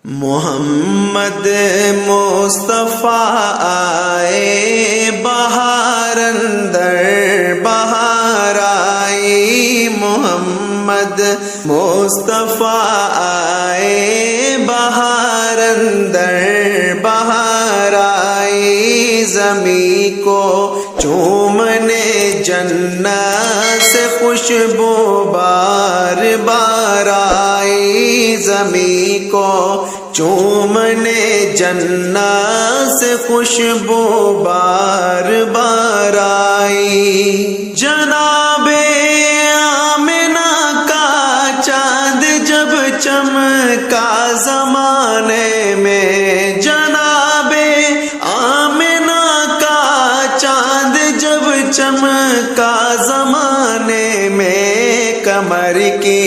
محمد مصطفیٰ آئے بہار اندر بہار آئی، محمد مصطفیٰ آئے بہار اندر بہار آئی، زمین کو چومنے جنت سے خوشبو بار بار آئی، زمین کو چومنے جنت سے خوشبو بار بار آئی۔ جناب آمنہ کا چاند جب چمکا زمانے میں، جناب آمنہ کا چاند جب چمکا زمانے میں، کمر کی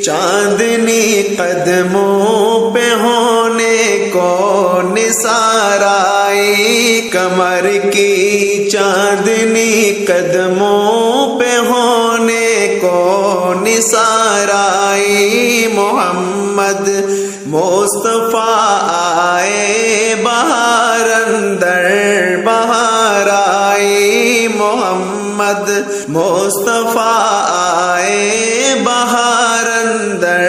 چاندنی قدموں پہ ہونے کو نثار آئی، کمر کی چاندنی قدموں پہ ہونے کو نثار آئی، محمد مصطفیٰ آئے بہار اندر بہار آئی، محمد مصطفیٰ آئے بہار اندر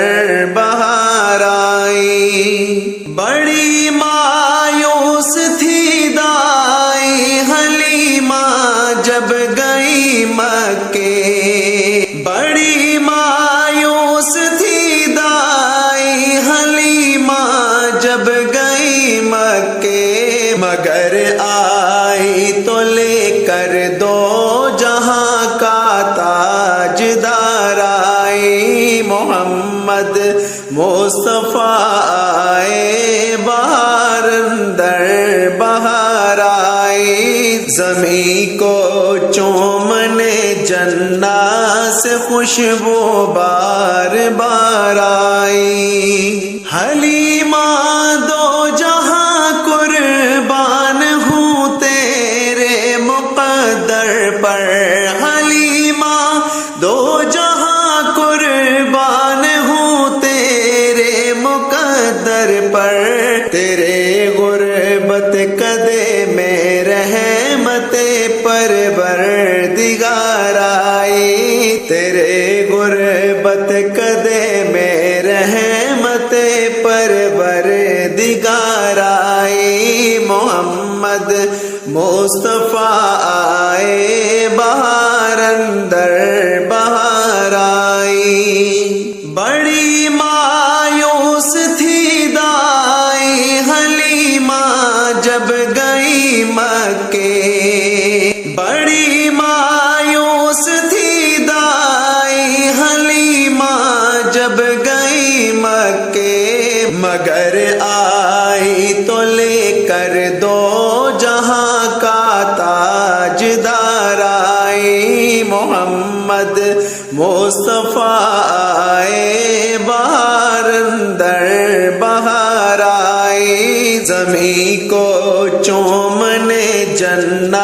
بہار آئی۔ بڑی مایوس تھی دائی حلیمہ جب گئی مکے، بڑی مایوس تھی دائی حلیمہ جب گئی مکے، مگر آئی تو لے کر دو جہاں کا تاجدار آئی، محمد مصطفیٰ آئے بہار اندر بہار آئی، زمین کو چومنے جنت سے خوشبو بار بار آئی۔ حلیمہ دو جہاں قربان ہوں تیرے مقدر پر، حلیمہ دو جہاں قربان ہوں تیرے مقدر پر، تیرے غربت قدے میں رحمت پروردگار آئی، تیرے غربت قدے میں رحمت پروردگار آئی، محمد مصطفیٰ آئے بہار اندر بہار آئی۔ بڑی مایوس تھی دائی حلیمہ جب گئی مکے، بڑی مایوس تھی دائی حلیمہ جب گئی مکے، مگر آئی تو لے کر دو جہاں کا تاجدار آئی، محمد مصطفیٰ آئے بہار اندر بہار آئی، زمین کو چومنے جنت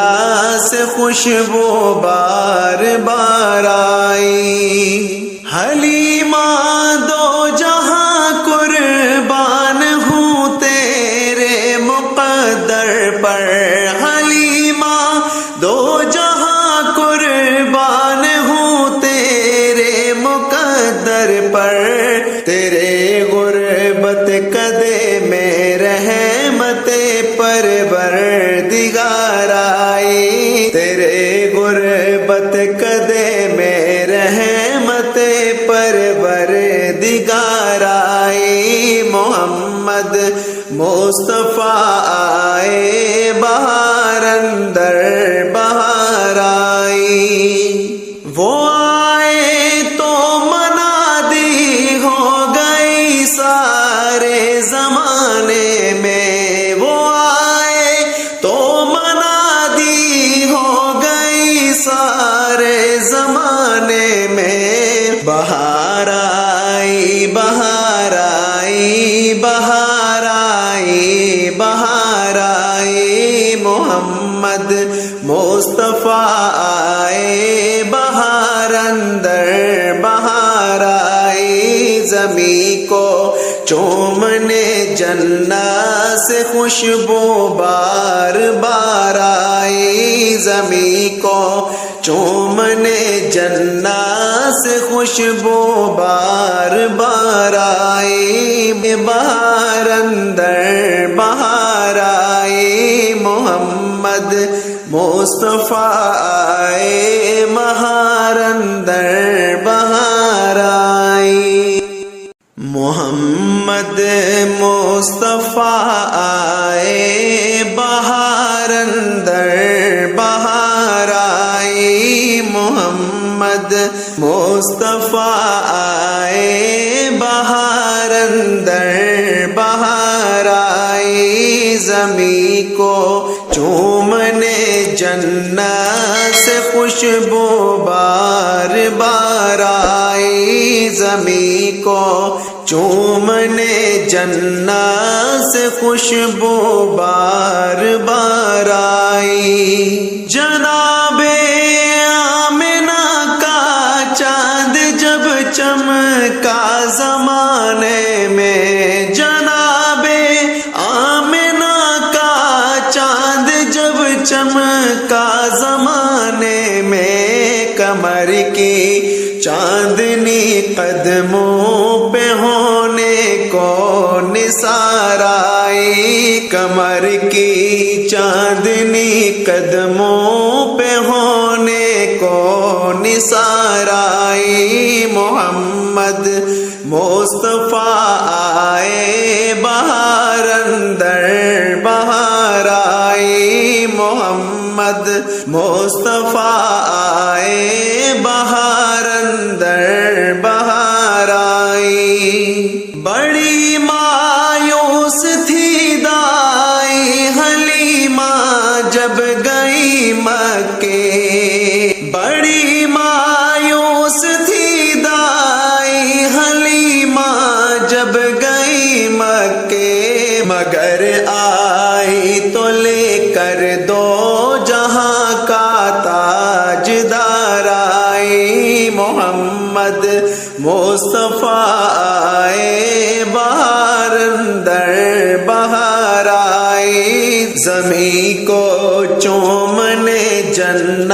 سے خوشبو بار بار آئی۔ حلیمہ دو جہاں قربان ہوں تیرے مقدر پر، حلیمہ دو جہاں قربان ہوں تیرے مقدر پر، تیرے غربت قدے میں رحمت پروردگار آئی، تیرے غربت قدے میں رحمت پروردگار آئی، محمد مصطفیٰ آئے بہار اندر بہار آئی۔ وہ آئے تو منادی ہو گئی سارے زمانے میں، وہ آئے تو منادی ہو گئی سارے زمانے میں، بہار آئی بہار آئی بہار آئی بہار آئی، محمد مصطفیٰ آئے بہار اندر بہار آئی، زمین کو چومنے جنت سے خوشبو بار بار آئی، زمین کو چومنے جنت سے خوشبو بار بار آئی، بہار اندر بہار آئی، محمد مصطفیٰ آئے، بہار اندر بہار آئی، محمد مصطفیٰ آئے، بہار اندر بہار آئی، محمد مصطفیٰ آئے، بہار اندر بہار آئی، زمین کو چومنے جنت سے خوشبو بار بار آئی، زمین کو چومنے جنت سے خوشبو بار بار آئی، جناب آمنہ کا چاند جب چمکا زمانے میں، جناب آمنہ کا چاند جب چمکا زمانے میں، کمر کی چاندنی قدموں پہ ہونے کو نثار آئی، کمر کی چاندنی قدموں پہ ہونے کو نثار آئی، محمد مصطفیٰ آئے، بہار اندر بہار آئی، محمد مصطفیٰ آئے، بہار اندر بہار آئی، بڑی مایوس تھی دائی حلیمہ جب گئی مکے، بڑی مایوس تھی دائی حلیمہ جب گئی مکے، مگر آئی تو لے کر دو جہاں کا تاجدار آئی، محمد مصطفیٰ آئے، بہار اندر بہار آئی، زمین کو چومنے جنت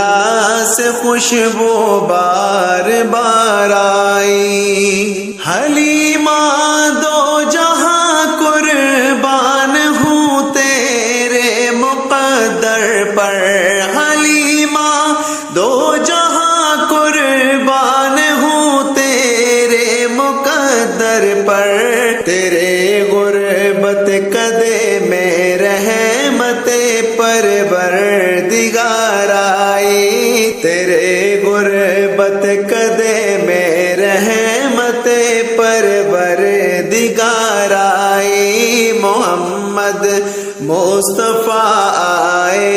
سے خوشبو بار بار آئی، حلیمہ دو جہاں قربان ہوں تیرے مقدر پر، حلیمہ دو جہاں قربان ہوں تیرے مقدر پر، تیرے غربت قدے میں رحمت پروردگار آئی، تیرے غربت قدے میں رحمت پروردگار آئی، محمد مصطفیٰ آئے،